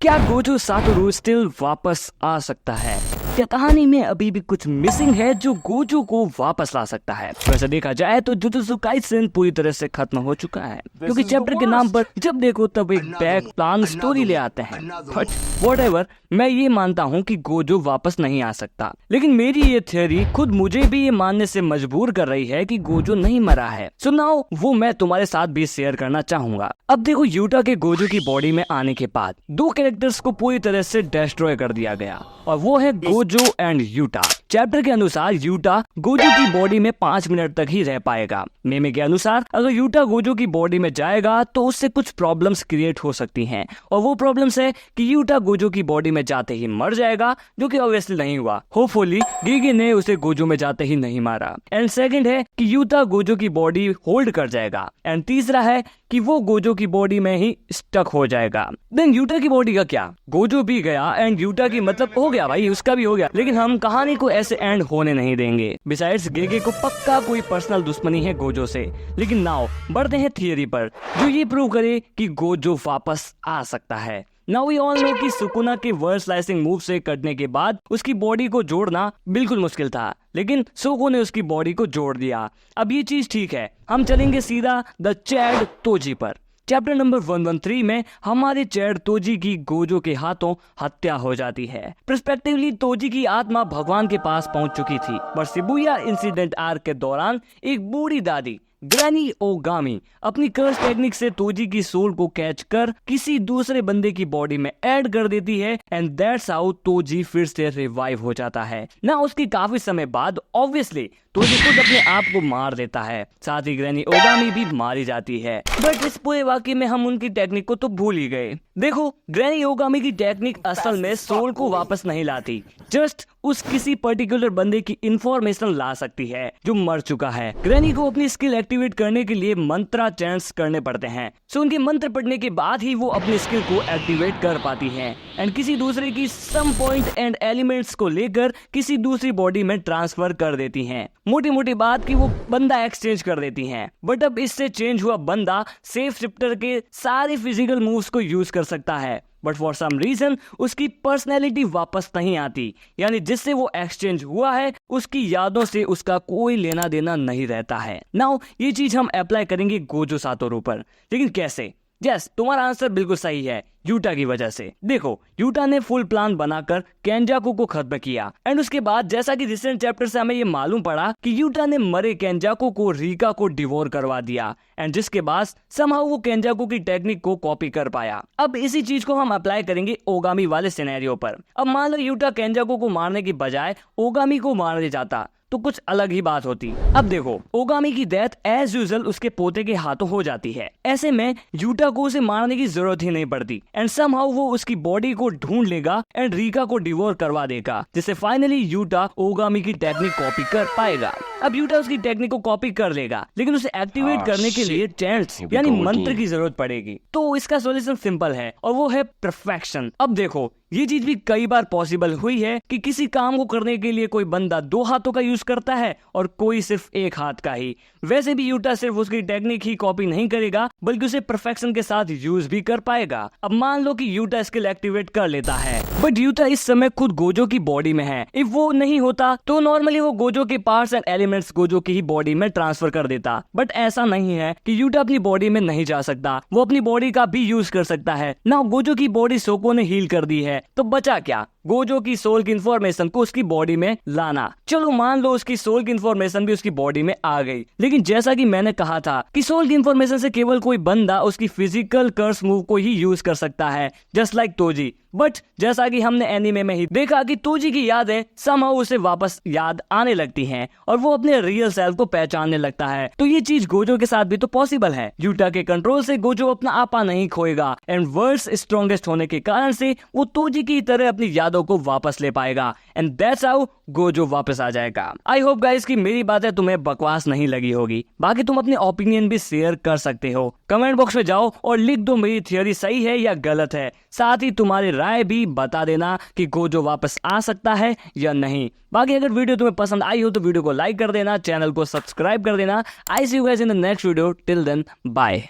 क्या Gojo Satoru still वापस आ सकता है? क्या कहानी में अभी भी कुछ मिसिंग है जो गोजो को वापस ला सकता है? वैसे देखा जाए तो जुजुत्सु काइसेन पूरी तरह से खत्म हो चुका है, क्योंकि चैप्टर के नाम पर जब देखो तब एक बैक प्लान स्टोरी ले आते हैं। बट व्हाटएवर, मैं ये मानता हूँ कि गोजो वापस नहीं आ सकता, लेकिन मेरी ये थियोरी खुद मुझे भी ये मानने से मजबूर कर रही है कि गोजो नहीं मरा है। सो नाउ वो मैं तुम्हारे साथ भी शेयर करना चाहूंगा। अब देखो, यूटा के गोजो की बॉडी में आने के बाद दो कैरेक्टर्स को पूरी तरह से डिस्ट्रॉय कर दिया गया, और वो है गोजो एंड यूटा। चैप्टर के अनुसार यूटा गोजो की बॉडी में 5 मिनट तक ही रह पाएगा। मेमे के अनुसार अगर यूटा गोजो की बॉडी में जाएगा तो उससे कुछ प्रॉब्लम्स क्रिएट हो सकती हैं, और वो प्रॉब्लम्स है कि यूटा गोजो की बॉडी में जाते ही मर जाएगा, जो कि ऑब्वियसली नहीं हुआ। होपफुली गिगे ने उसे गोजो में जाते ही नहीं मारा। एंड सेकंड है कि यूटा गोजो की बॉडी होल्ड कर जाएगा। एंड तीसरा है कि वो गोजो की बॉडी में ही स्टक हो जाएगा। देन यूटा की बॉडी का क्या? गोजो भी गया एंड यूटा की मतलब हो गया भाई, उसका भी हो गया, लेकिन हम कहानी को ऐसे एंड होने नहीं देंगे। बिसाइड्स गेगे को पक्का कोई पर्सनल दुश्मनी है गोजो से। लेकिन नाउ बढ़ते हैं थियरी पर, जो ये प्रूव करे कि गोजो वापस आ सकता है। नाउ वी ऑल नो कि सुकुना के वर्ड स्लाइसिंग मूव से कटने के बाद उसकी बॉडी को जोड़ना बिल्कुल मुश्किल था, लेकिन सोको ने उसकी बॉडी को जोड़ दिया। अब ये चीज ठीक है, हम चलेंगे सीधा द चैड तोजी पर। चैप्टर नंबर 113 में हमारे चैड तोजी की गोजो के हाथों हत्या हो जाती है। पर्सपेक्टिवली तोजी की आत्मा भगवान के पास पहुंच चुकी थी, पर शिबुया इंसिडेंट आर्क के दौरान एक बूढ़ी दादी ग्रैनी ओगामी अपनी कर्स टेक्निक से तोजी की सोल को कैच कर किसी दूसरे बंदे की बॉडी में ऐड कर देती है, एंड दैट्स हाउ तोजी फिर से रिवाइव हो जाता है। ना उसकी काफी समय बाद ऑब्वियसली तोजी खुद अपने आप को मार देता है, साथ ही ग्रैनी ओगामी भी मारी जाती है। बट इस पूरे वाकये में हम उनकी टेक्निक को तो भूल ही गए। देखो, ग्रैनी ओगामी की टेक्निक असल में सोल को वापस नहीं लाती, जस्ट उस किसी पर्टिकुलर बंदे की इंफॉर्मेशन ला सकती है जो मर चुका है। ग्रैनी को अपनी स्किल एक्टिवेट करने के लिए मंत्रा चैंट्स करने पड़ते हैं, सो उनके मंत्र पढ़ने के बाद ही वो अपनी स्किल को एक्टिवेट कर पाती है, एंड किसी दूसरे की सम पॉइंट एंड एलिमेंट्स को लेकर किसी दूसरी बॉडी में ट्रांसफर कर देती हैं। मोटी मोटी बात कि वो बंदा एक्सचेंज कर देती हैं। बट अब इससे चेंज हुआ बंदा सेफ शिफ्टर के सारे फिजिकल मूव्स को यूज कर सकता है, बट फॉर सम रीजन उसकी पर्सनैलिटी वापस नहीं आती, यानी जिससे वो एक्सचेंज हुआ है उसकी यादों से उसका कोई लेना देना नहीं रहता है। नाउ ये चीज हम अप्लाई करेंगे गोजो सातोरू पर, लेकिन कैसे? यस, तुम्हारा आंसर बिल्कुल सही है, यूटा की वजह से। देखो, यूटा ने फुल प्लान बनाकर केंजाकू को खत्म किया, एंड उसके बाद जैसा कि रिसेंट चैप्टर से हमें ये मालूम पड़ा कि यूटा ने मरे केंजाकू को रीका को डिवोर करवा दिया, एंड जिसके बाद समहाउ वो केंजाकू की टेक्निक को कॉपी कर पाया। अब इसी चीज को हम अप्लाई करेंगे ओगामी वाले सिनेरियो पर। अब मान लो यूटा केंजाकू को मारने की बजाय ओगामी को मारने जाता तो कुछ अलग ही बात होती। अब देखो, ओगामी की डेथ एज यूजुअल उसके पोते के हाथों हो जाती है, ऐसे में यूटा को उसे मारने की जरूरत ही नहीं पड़ती, एंड समहाउ वो उसकी बॉडी को ढूंढ लेगा एंड रीका को डिवोर करवा देगा, जिससे फाइनली यूटा ओगामी की टेक्निक कॉपी कर पाएगा। अब यूटा उसकी टेक्निक को कॉपी कर लेगा, लेकिन उसे एक्टिवेट करने के लिए चैंट्स यानी मंत्र की जरूरत पड़ेगी। तो इसका सॉल्यूशन सिंपल है, और वो है परफेक्शन। अब देखो, ये चीज भी कई बार पॉसिबल हुई है कि किसी काम को करने के लिए कोई बंदा 2 हाथों का यूज करता है और कोई सिर्फ 1 हाथ का ही। वैसे भी यूटा सिर्फ उसकी टेक्निक ही कॉपी नहीं करेगा, बल्कि उसे परफेक्शन के साथ यूज भी कर पाएगा। अब मान लो कि यूटा स्किल एक्टिवेट कर लेता है, बट यूटा इस समय खुद गोजो की बॉडी में है। इफ वो नहीं होता तो नॉर्मली वो गोजो के पार्ट्स एंड एलिमेंट्स गोजो की ही बॉडी में ट्रांसफर कर देता, बट ऐसा नहीं है कि यूटा अपनी बॉडी में नहीं जा सकता, वो अपनी बॉडी का भी यूज कर सकता है। ना गोजो की बॉडी सोको ने हील कर दी है, तो बचा क्या? गोजो की सोल की इंफॉर्मेशन को उसकी बॉडी में लाना। चलो मान लो उसकी सोल की इंफॉर्मेशन भी उसकी बॉडी में आ गई, लेकिन जैसा कि मैंने कहा था कि सोल की इंफॉर्मेशन से केवल कोई बंदा उसकी फिजिकल कर्स मूव को ही यूज कर सकता है, जस्ट लाइक तोजी। बट जैसा कि हमने एनीमे में ही देखा कि तोजी की यादें समहाउ उसे वापस याद आने लगती हैं और वो अपने रियल सेल्फ को पहचानने लगता है। तो ये चीज गोजो के साथ भी तो पॉसिबल है। यूटा के कंट्रोल से गोजो अपना आपा नहीं खोएगा, एंड वर्ल्ड्स स्ट्रॉन्गेस्ट होने के कारण से वो तोजी की तरह अपनी यादों को वापस ले पाएगा, एंड दैट्स हाउ गोजो वापस आ जाएगा। आई होप गाइस कि मेरी बातें तुम्हें बकवास नहीं लगी होगी। बाकी तुम अपने ओपिनियन भी शेयर कर सकते हो, कमेंट बॉक्स में जाओ और लिख दो मेरी थियोरी सही है या गलत है। साथ ही तुम्हारी राय भी बता देना कि गोजो वापस आ सकता है या नहीं। बाकी अगर वीडियो तुम्हें पसंद आई हो तो वीडियो को लाइक कर देना, चैनल को सब्सक्राइब कर देना। I see you guys in the next video, till then bye.